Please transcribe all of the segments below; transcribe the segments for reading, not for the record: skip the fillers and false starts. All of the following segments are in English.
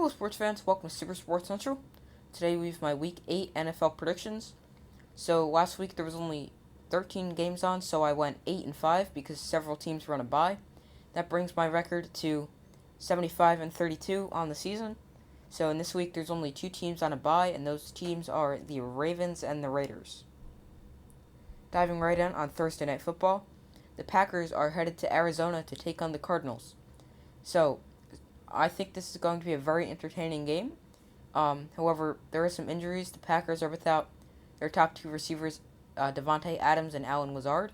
Hello, sports fans. Welcome to Super Sports Central. Today we have my Week 8 NFL predictions. So last week there was only 13 games on, so I went 8-5 because several teams were on a bye. That brings my record to 75-32 on the season. So in this week there's only two teams on a bye, and those teams are the Ravens and the Raiders. Diving right in on Thursday Night Football, the Packers are headed to Arizona to take on the Cardinals. So I think this is going to be a very entertaining game. However, there are some injuries. The Packers are without their top two receivers, Devontae Adams and Allen Lazard.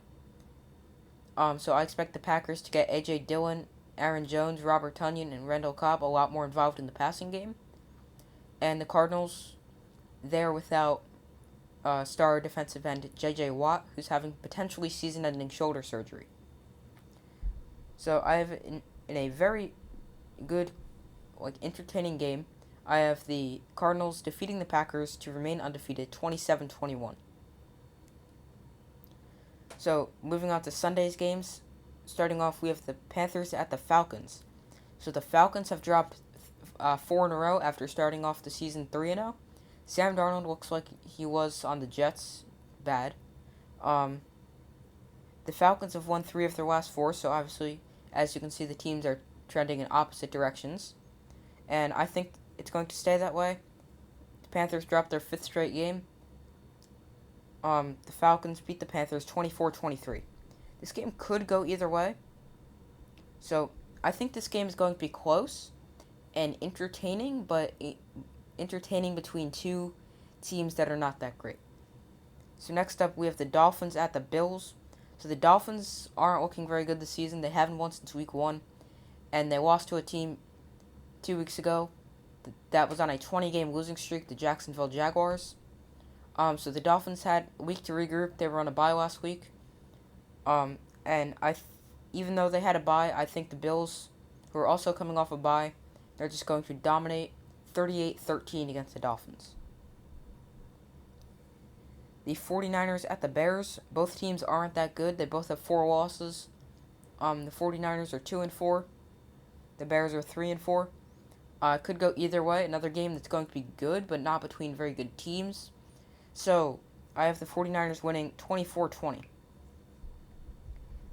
So I expect the Packers to get A.J. Dillon, Aaron Jones, Robert Tonyan, and Randall Cobb a lot more involved in the passing game. And the Cardinals, they're without star defensive end J.J. Watt, who's having potentially season-ending shoulder surgery. So I have in a very good, entertaining game, I have the Cardinals defeating the Packers to remain undefeated 27-21. So, moving on to Sunday's games. Starting off, we have the Panthers at the Falcons. So, the Falcons have dropped 4 in a row after starting off the season 3-0. Sam Darnold looks like he was on the Jets. Bad. The Falcons have won 3 of their last 4, so obviously, as you can see, the teams are trending in opposite directions. And I think it's going to stay that way. The Panthers dropped their 5th straight game. The Falcons beat the Panthers 24-23. This game could go either way. So, I think this game is going to be close and entertaining, but entertaining between two teams that are not that great. So, next up, we have the Dolphins at the Bills. So, the Dolphins aren't looking very good this season. They haven't won since week 1. And they lost to a team 2 weeks ago that was on a 20-game losing streak, the Jacksonville Jaguars. So the Dolphins had a week to regroup. They were on a bye last week. And even though they had a bye, I think the Bills, who are also coming off a bye, they're just going to dominate 38-13 against the Dolphins. The 49ers at the Bears. Both teams aren't that good. They both have 4 losses. The 49ers are 2-4. The Bears are 3-4. Could go either way. Another game that's going to be good, but not between very good teams. So, I have the 49ers winning 24-20.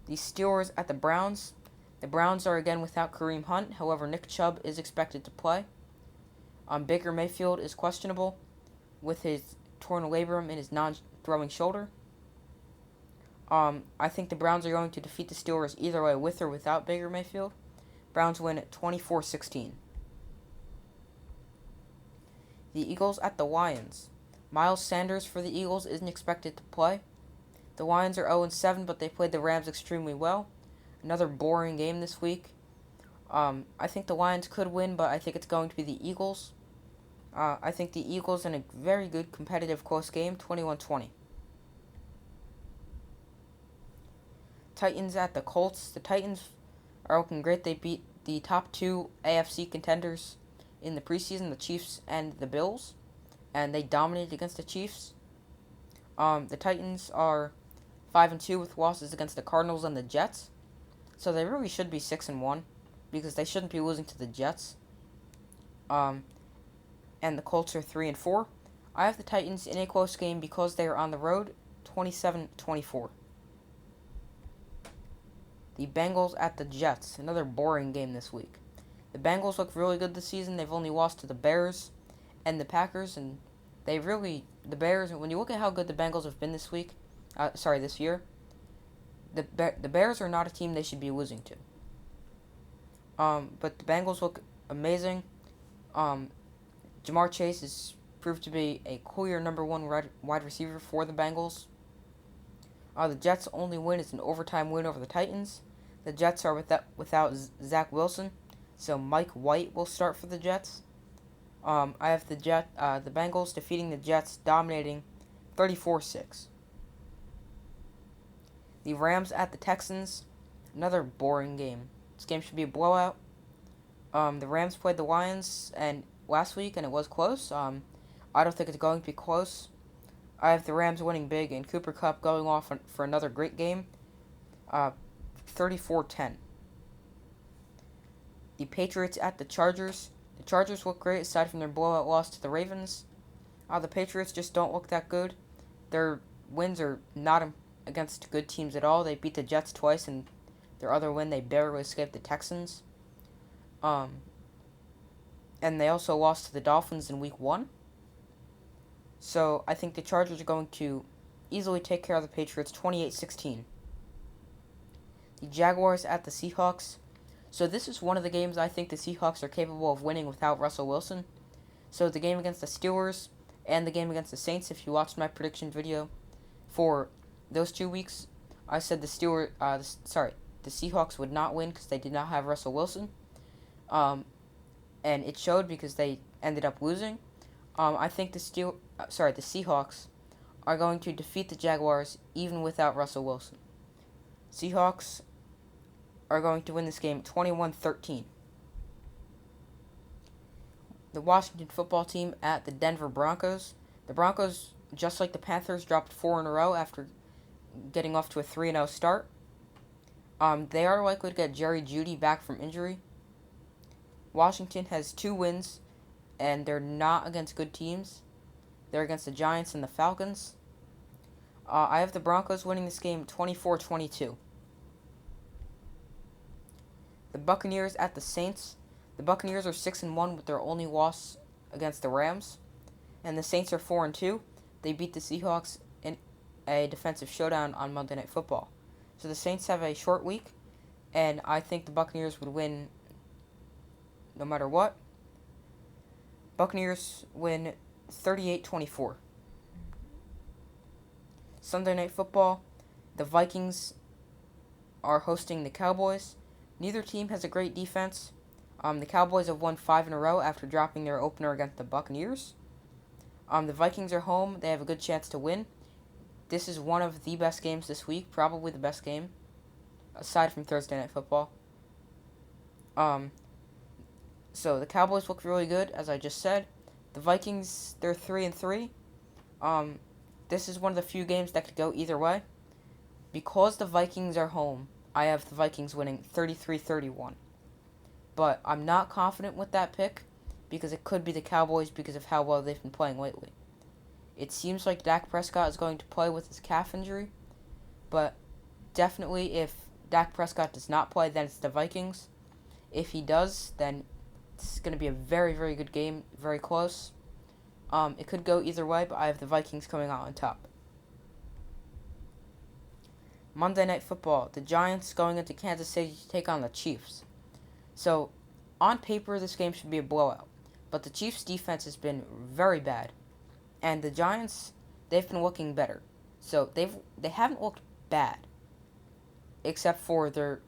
The Steelers at the Browns. The Browns are again without Kareem Hunt. However, Nick Chubb is expected to play. Baker Mayfield is questionable with his torn labrum in his non-throwing shoulder. I think the Browns are going to defeat the Steelers either way, with or without Baker Mayfield. Browns win 24-16. The Eagles at the Lions. Miles Sanders for the Eagles isn't expected to play. The Lions are 0-7, but they played the Rams extremely well. Another boring game this week. I think the Lions could win, but I think it's going to be the Eagles. I think the Eagles in a very good competitive close game, 21-20. Titans at the Colts. The Titans are looking great. They beat the top 2 AFC contenders in the preseason, the Chiefs and the Bills, and they dominated against the Chiefs. The Titans are 5-2 with losses against the Cardinals and the Jets, so they really should be 6-1 because they shouldn't be losing to the Jets. And the Colts are 3-4. I have the Titans in a close game because they are on the road, 27-24. The Bengals at the Jets. Another boring game this week. The Bengals look really good this season. They've only lost to the Bears and the Packers, and the Bears, when you look at how good the Bengals have been this year, the Bears are not a team they should be losing to. But the Bengals look amazing. Jamar Chase has proved to be a clear number 1 wide receiver for the Bengals. The Jets' only win is an overtime win over the Titans. The Jets are without Zach Wilson, so Mike White will start for the Jets. I have the Bengals defeating the Jets, dominating 34-6. The Rams at the Texans. Another boring game. This game should be a blowout. The Rams played the Lions last week, and it was close. I don't think it's going to be close. I have the Rams winning big, and Cooper Kupp going off for another great game. 34-10. The Patriots at the Chargers. The Chargers look great aside from their blowout loss to the Ravens. The Patriots just don't look that good. Their wins are not against good teams at all. They beat the Jets twice, and their other win, they barely escaped the Texans. And they also lost to the Dolphins in Week 1. So I think the Chargers are going to easily take care of the Patriots 28-16. The Jaguars at the Seahawks. So this is one of the games I think the Seahawks are capable of winning without Russell Wilson. So the game against the Steelers and the game against the Saints, if you watched my prediction video for those 2 weeks, I said the Seahawks would not win because they did not have Russell Wilson. And it showed because they ended up losing. I think the Seahawks are going to defeat the Jaguars even without Russell Wilson. Seahawks are going to win this game 21-13. The Washington football team at the Denver Broncos. The Broncos, just like the Panthers, dropped 4 in a row after getting off to a 3-0 start. They are likely to get Jerry Jeudy back from injury. Washington has 2 wins, and they're not against good teams. They're against the Giants and the Falcons. I have the Broncos winning this game 24-22. The Buccaneers at the Saints. The Buccaneers are 6-1 with their only loss against the Rams, and the Saints are 4-2. They beat the Seahawks in a defensive showdown on Monday Night Football. So the Saints have a short week, and I think the Buccaneers would win no matter what. Buccaneers win 38-24. Sunday Night Football. The Vikings are hosting the Cowboys. Neither team has a great defense. The Cowboys have won 5 in a row after dropping their opener against the Buccaneers. The Vikings are home. They have a good chance to win. This is one of the best games this week, probably the best game, aside from Thursday Night Football. So the Cowboys look really good, as I just said. The Vikings, they're 3-3. This is one of the few games that could go either way. Because the Vikings are home, I have the Vikings winning 33-31. But I'm not confident with that pick because it could be the Cowboys because of how well they've been playing lately. It seems like Dak Prescott is going to play with his calf injury, but definitely if Dak Prescott does not play, then it's the Vikings. If he does, then it's going to be a very, very good game, very close. It could go either way, but I have the Vikings coming out on top. Monday Night Football. The Giants going into Kansas City to take on the Chiefs. So, on paper, this game should be a blowout. But the Chiefs' defense has been very bad. And the Giants, they've been looking better. So, they haven't looked bad. Except for their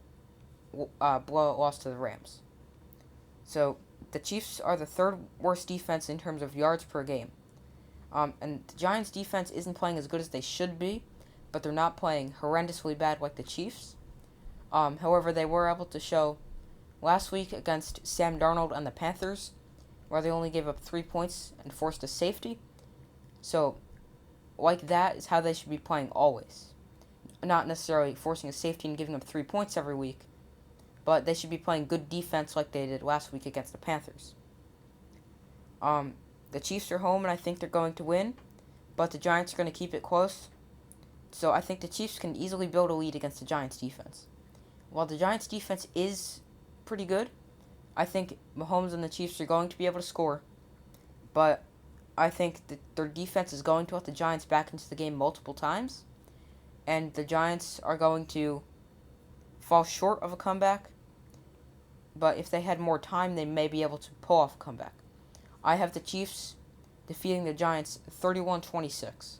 blowout loss to the Rams. So, the Chiefs are the 3rd worst defense in terms of yards per game. And the Giants' defense isn't playing as good as they should be, but they're not playing horrendously bad like the Chiefs. However, they were able to show last week against Sam Darnold and the Panthers, where they only gave up 3 points and forced a safety. So, like that is how they should be playing always. Not necessarily forcing a safety and giving up 3 points every week, but they should be playing good defense like they did last week against the Panthers. The Chiefs are home, and I think they're going to win, but the Giants are going to keep it close. So I think the Chiefs can easily build a lead against the Giants' defense. While the Giants' defense is pretty good, I think Mahomes and the Chiefs are going to be able to score, but I think that their defense is going to let the Giants back into the game multiple times, and the Giants are going to fall short of a comeback, but if they had more time, they may be able to pull off a comeback. I have the Chiefs defeating the Giants 31-26.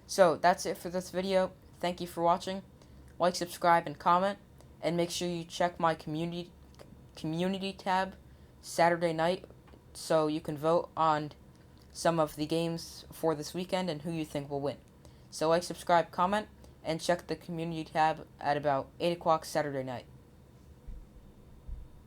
So, that's it for this video. Thank you for watching. Like, subscribe, and comment. And make sure you check my community tab Saturday night so you can vote on some of the games for this weekend and who you think will win. So, like, subscribe, comment, and check the community tab at about 8 o'clock Saturday night.